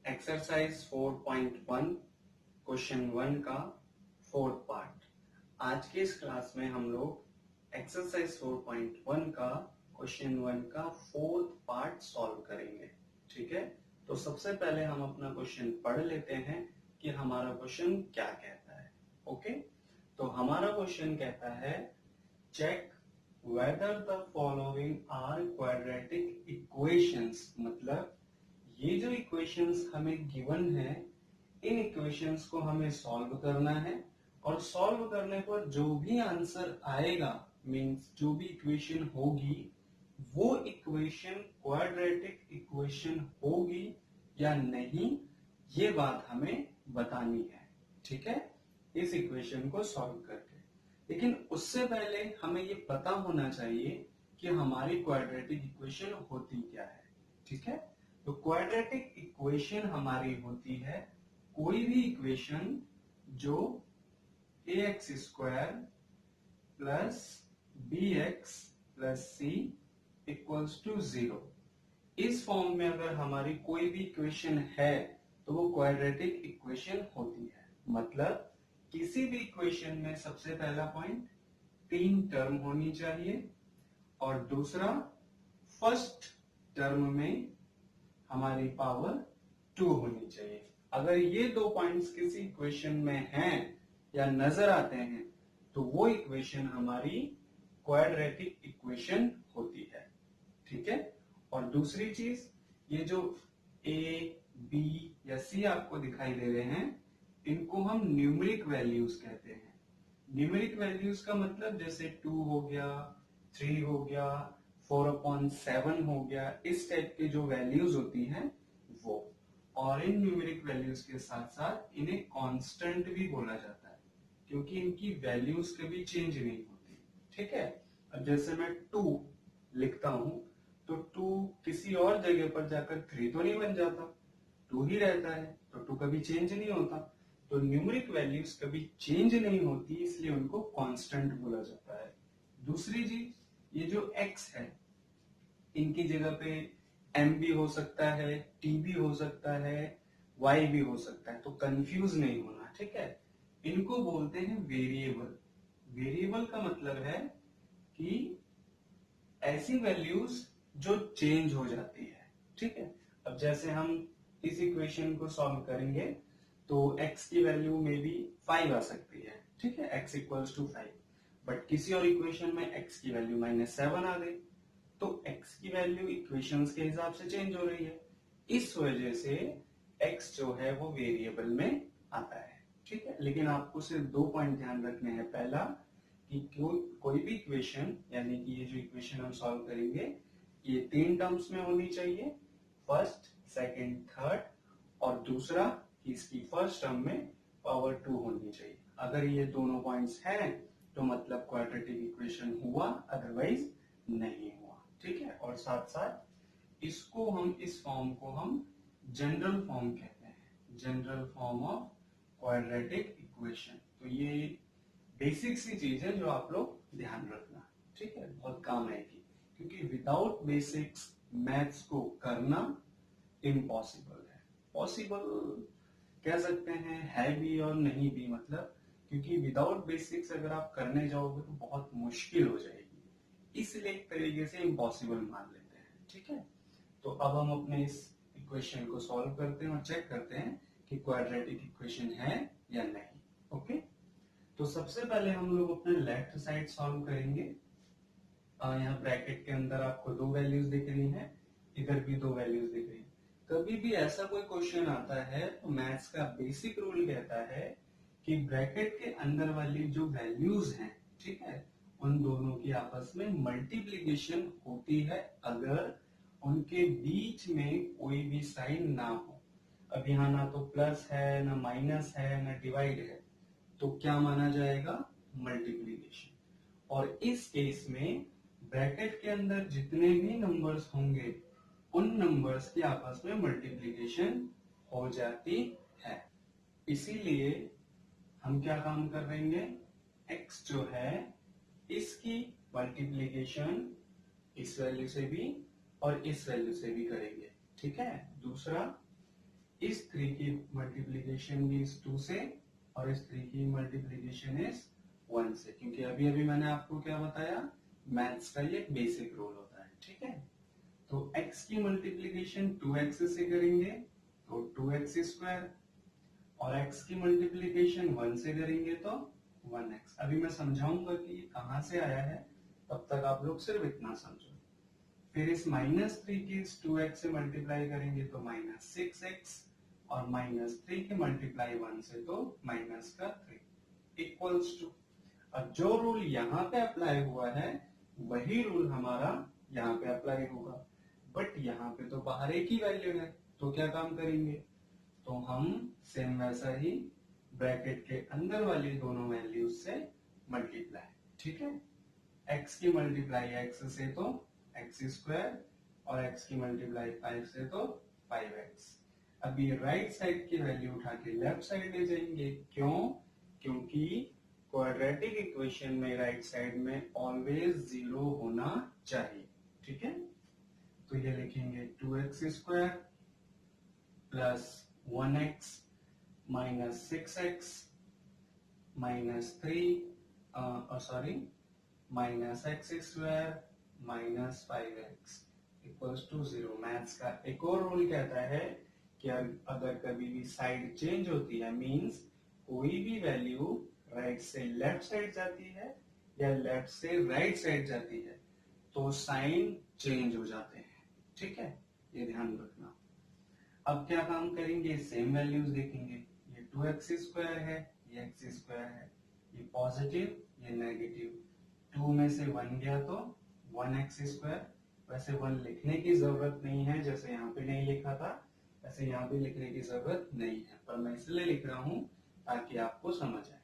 Exercise 4.1 question 1 का fourth part. आज के इस क्लास में हम लोग एक्सरसाइज 4.1 का क्वेश्चन 1 का फोर्थ पार्ट सॉल्व करेंगे। ठीक है, तो सबसे पहले हम अपना क्वेश्चन पढ़ लेते हैं कि हमारा क्वेश्चन क्या कहता है। ओके, तो हमारा क्वेश्चन कहता है check whether the following are quadratic equations. मतलब ये जो इक्वेशंस हमें गिवन है, इन इक्वेशंस को हमें सॉल्व करना है और सॉल्व करने पर जो भी आंसर आएगा, मींस जो भी इक्वेशन होगी, वो इक्वेशन क्वाड्रेटिक इक्वेशन होगी या नहीं, ये बात हमें बतानी है। ठीक है, इस इक्वेशन को सॉल्व करके। लेकिन उससे पहले हमें ये पता होना चाहिए कि हमारी क्वाड्रेटिक इक्वेशन होती क्या है। ठीक है, तो क्वाड्रेटिक इक्वेशन हमारी होती है कोई भी इक्वेशन जो ax square plus bx plus c equals to 0। इस फॉर्म में अगर हमारी कोई भी इक्वेशन है तो वो क्वाड्रेटिक इक्वेशन होती है। मतलब किसी भी इक्वेशन में सबसे पहला पॉइंट 3 टर्म होनी चाहिए और दूसरा फर्स्ट टर्म में हमारी पावर 2 होनी चाहिए। अगर ये दो पॉइंट्स किसी इक्वेशन में हैं या नजर आते हैं तो वो इक्वेशन हमारी क्वाड्रेटिक इक्वेशन होती है। ठीक है, और दूसरी चीज, ये जो a, b या c आपको दिखाई दे रहे हैं, इनको हम न्यूमेरिक वैल्यूज कहते हैं। न्यूमेरिक वैल्यूज का मतलब जैसे 2 हो गया, 3 हो गया, 4/7 हो गया, इस टाइप के जो वैल्यूज होती हैं वो। और इन न्यूमेरिक वैल्यूज के साथ साथ इन्हें कांस्टेंट भी बोला जाता है क्योंकि इनकी वैल्यूज कभी चेंज नहीं होती। ठीक है, अब जैसे मैं 2 लिखता हूं तो 2 किसी और जगह पर जाकर 3 तो नहीं बन जाता, 2 ही रहता है, तो 2 कभी चेंज नहीं होता। तो न्यूमेरिक वैल्यूज कभी चेंज नहीं होती, इसलिए उनको कांस्टेंट बोला जाता है। दूसरी चीज, ये जो x है, इनकी जगह पे m भी हो सकता है, t भी हो सकता है, y भी हो सकता है, तो कंफ्यूज नहीं होना। ठीक है, इनको बोलते हैं वेरिएबल। वेरिएबल का मतलब है कि ऐसी वैल्यूज जो चेंज हो जाती है। ठीक है, अब जैसे हम इस इक्वेशन को सॉल्व करेंगे तो x की वैल्यू में भी 5 आ सकती है। ठीक है, x इक्वल्स टू 5, बट किसी और इक्वेशन में x की वैल्यू -7 आ गई, तो x की वैल्यू इक्वेशंस के हिसाब से चेंज हो रही है। इस वजह से x जो है वो वेरिएबल में आता है। ठीक है, लेकिन आपको सिर्फ 2 पॉइंट ध्यान रखने हैं। पहला कि कोई भी इक्वेशन, यानी कि ये जो इक्वेशन हम सॉल्व करेंगे, ये 3 टर्म्स में होनी चाहिए, फर्स्ट, सेकंड, थर्ड, और दूसरा कि इसकी फर्स्ट टर्म में पावर 2 होनी चाहिए। अगर ये दोनों पॉइंट्स हैं तो मतलब क्वाड्रेटिक इक्वेशन हुआ, अदरवाइज नहीं हुआ। ठीक है, और साथ साथ इसको हम, इस फॉर्म को हम जनरल फॉर्म कहते हैं, general form of quadratic equation. तो ये बेसिक सी चीज है जो आप लोग ध्यान रखना। ठीक है, बहुत काम आएगी क्योंकि विदाउट बेसिक्स मैथ्स को करना इम्पॉसिबल है। पॉसिबल कह सकते हैं, है भी और नहीं भी। मतलब क्योंकि विदाउट बेसिक्स अगर आप करने जाओगे तो बहुत मुश्किल हो जाएगी, इसलिए एक तरीके से इम्पॉसिबल मान लेते हैं। ठीक है, तो अब हम अपने इस इक्वेशन को सॉल्व करते हैं और चेक करते हैं कि क्वाड्रेटिक इक्वेशन है या नहीं। ओके, तो सबसे पहले हम लोग अपने लेफ्ट साइड सॉल्व करेंगे। यहाँ ब्रैकेट के अंदर आपको 2 वैल्यूज दिख रही हैं, इधर भी 2 वैल्यूज दिख रही हैं। कभी भी ऐसा कोई क्वेश्चन आता है तो मैथ्स का बेसिक रूल कहता है कि ब्रैकेट के अंदर वाली जो वैल्यूज हैं, ठीक है, उन दोनों की आपस में मल्टीप्लीकेशन होती है अगर उनके बीच में कोई भी साइन ना हो। अब यहाँ ना तो प्लस है, ना माइनस है, ना डिवाइड है, तो क्या माना जाएगा? मल्टीप्लीकेशन। और इस केस में ब्रैकेट के अंदर जितने भी नंबर्स होंगे उन नंबर्स की आपस में मल्टीप्लीकेशन हो जाती है। इसीलिए हम क्या काम करेंगे, x जो है इसकी मल्टीप्लीकेशन इस वैल्यू से भी और इस वैल्यू से भी करेंगे। ठीक है, दूसरा इस 3 की मल्टीप्लीकेशन भी इस 2 से और इस 3 की मल्टीप्लीकेशन इस 1 से, क्योंकि अभी अभी मैंने आपको क्या बताया, मैथ्स का ये बेसिक रूल होता है, ठीक है। तो x की मल्टीप्लीकेशन 2x से करेंगे तो 2x स्क्वायर, और x की मल्टीप्लीकेशन 1 से करेंगे तो 1x। अभी मैं समझाऊंगा कि ये कहां से आया है, तब तक आप लोग सिर्फ इतना समझो। फिर इस -3 की इस 2x से मल्टीप्लाई करेंगे तो -6x, और -3 के मल्टीप्लाई 1 से तो -3 इक्वल्स टू। अब जो रूल यहाँ पे अप्लाई हुआ है वही रूल हमारा यहाँ पे अप्लाई होगा, बट यहाँ पे तो बाहर एक ही वैल्यू है, तो क्या काम करेंगे, तो हम सेम वैसा ही ब्रैकेट के अंदर वाली दोनों वैल्यूज से मल्टीप्लाई, ठीक है। x की मल्टीप्लाई x से तो x स्क्वायर, और x की मल्टीप्लाई 5 से तो 5x। अब ये राइट साइड की वैल्यू उठा के लेफ्ट साइड ले जाएंगे, क्यों, क्योंकि क्वाड्रेटिक इक्वेशन में राइट साइड में ऑलवेज 0 होना चाहिए, ठीक है। तो ये लिखेंगे 2x square plus 1x minus 6x minus 3 sorry minus x square minus 5x equals to 0। Maths का एक और रूल कहता है कि अगर कभी भी साइड चेंज होती है, मींस कोई भी वैल्यू राइट से लेफ्ट साइड जाती है या लेफ्ट से राइट साइड जाती है, तो साइन चेंज हो जाते हैं, ठीक है, ये ध्यान रखना। अब क्या काम करेंगे, सेम वैल्यूज देखेंगे, ये 2x स्क्वायर है, ये x स्क्वायर है, ये पॉजिटिव ये नेगेटिव, 2 में से 1 गया तो 1x स्क्वायर। वैसे 1 लिखने की जरूरत नहीं है, जैसे यहाँ पे नहीं लिखा था वैसे यहाँ पे लिखने की जरूरत नहीं है, पर मैं इसलिए लिख रहा हूँ ताकि आपको समझ आए।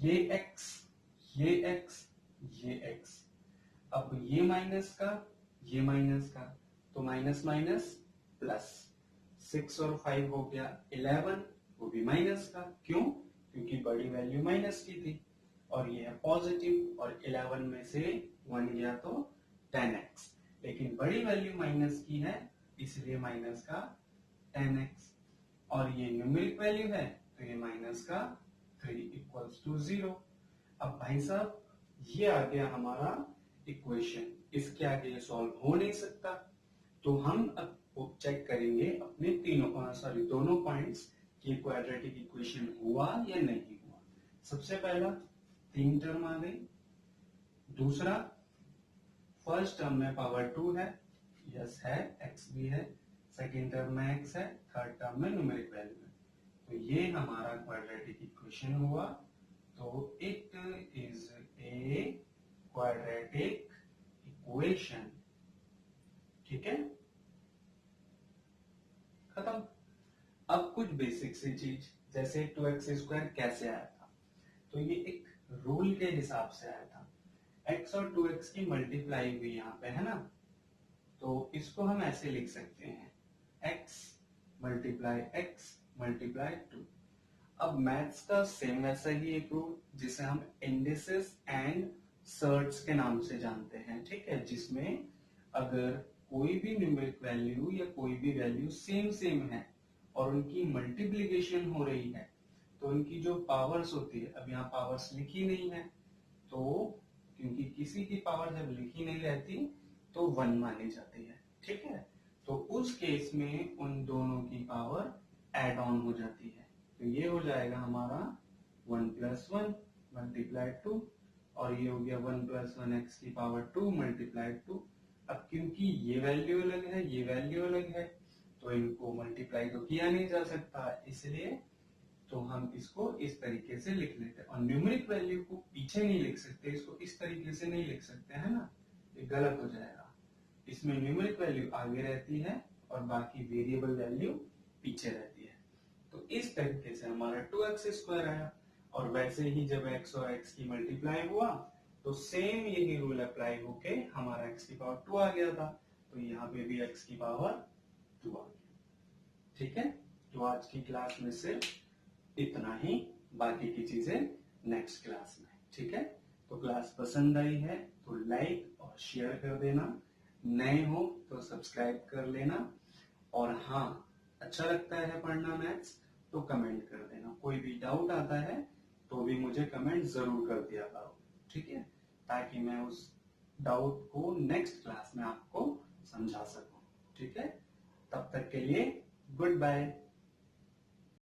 ये x, ये x, ये x, अब ये माइनस का, ये माइनस का, तो माइनस माइनस प्लस, 6 और 5 हो गया 11, वो भी माइनस का, क्यों, क्योंकि बड़ी वैल्यू माइनस की थी, और ये है पॉजिटिव, और 11 में से 1 गया तो 10x, लेकिन बड़ी वैल्यू माइनस की है इसलिए माइनस का 10x, और ये न्यूमेरिक वैल्यू है तो ये माइनस का 3 इक्वल्स टू 0। अब भाई साहब ये आ गया हमारा इक्वेशन, इसके आगे ये सॉल्व हो नहीं सकता, तो हम अब चेक करेंगे अपने दोनों पॉइंट्स कि क्वाड्रेटिक इक्वेशन हुआ या नहीं हुआ। सबसे पहला 3 टर्म आ गई, दूसरा फर्स्ट टर्म में पावर 2 है, यस है, x भी है, सेकेंड टर्म में x है, थर्ड टर्म में न्यूमेरिक वैल्यू है, तो ये हमारा क्वाड्रेटिक इक्वेशन हुआ। तो it is a quadratic equation, ठीक है, खत्म। अब कुछ बेसिक सी चीज, जैसे 2x स्क्वायर कैसे आया था, तो ये एक रूल के हिसाब से आया था, x और 2x की मल्टीप्लाई हुई यहाँ पे है ना, तो इसको हम ऐसे लिख सकते हैं x मल्टीप्लाई x मल्टीप्लाई 2। अब मैथ्स का सेम वैसा ही एक रूल जिसे हम इंडिसेस एंड सर्ट्स के नाम से जानते हैं, ठीक है, जिसमें अगर कोई भी न्यूमेरिक वैल्यू या कोई भी वैल्यू सेम सेम है और उनकी मल्टीप्लिकेशन हो रही है, तो उनकी जो पावर्स होती है, अब यहाँ पावर्स लिखी नहीं है, तो क्योंकि किसी की पावर जब लिखी नहीं रहती तो 1 मानी जाती है, ठीक है, तो उस केस में उन दोनों की पावर एड ऑन हो जाती है, तो ये हो जाएगा हमारा 1 + 1 मल्टीप्लाई 2, और ये हो गया 1 + 1 x की पावर 2 मल्टीप्लाई 2। अब क्योंकि ये वैल्यू अलग है, ये वैल्यू अलग है, तो इनको मल्टीप्लाई तो किया नहीं जा सकता, इसलिए तो हम इसको इस तरीके से लिख लेते हैं, और न्यूमेरिक वैल्यू को पीछे नहीं लिख सकते, इसको इस तरीके से नहीं लिख सकते, है ना, ये गलत हो जाएगा। इसमें न्यूमेरिक वैल्यू आगे रहती है और बाकी वेरिएबल वैल्यू पीछे रहती है, तो इस तरीके से हमारा 2x स्क्वायर आया। और वैसे ही जब x और x की मल्टीप्लाई हुआ तो सेम यही रूल अप्लाई होके हमारा x की पावर 2 आ गया था, तो यहाँ पे भी x की पावर 2 आ गया, ठीक है। तो आज की क्लास में सिर्फ इतना ही, बाकी की चीजें नेक्स्ट क्लास में, ठीक है। तो क्लास पसंद आई है तो लाइक और शेयर कर देना, नए हो तो सब्सक्राइब कर लेना, और हाँ, अच्छा लगता है पढ़ना मैथ्स तो कमेंट कर देना। कोई भी डाउट आता है तो भी मुझे कमेंट जरूर कर दिया करो, ठीक है, ताकि मैं उस डाउट को नेक्स्ट क्लास में आपको समझा सकूं। ठीक है, तब तक के लिए गुड बाय।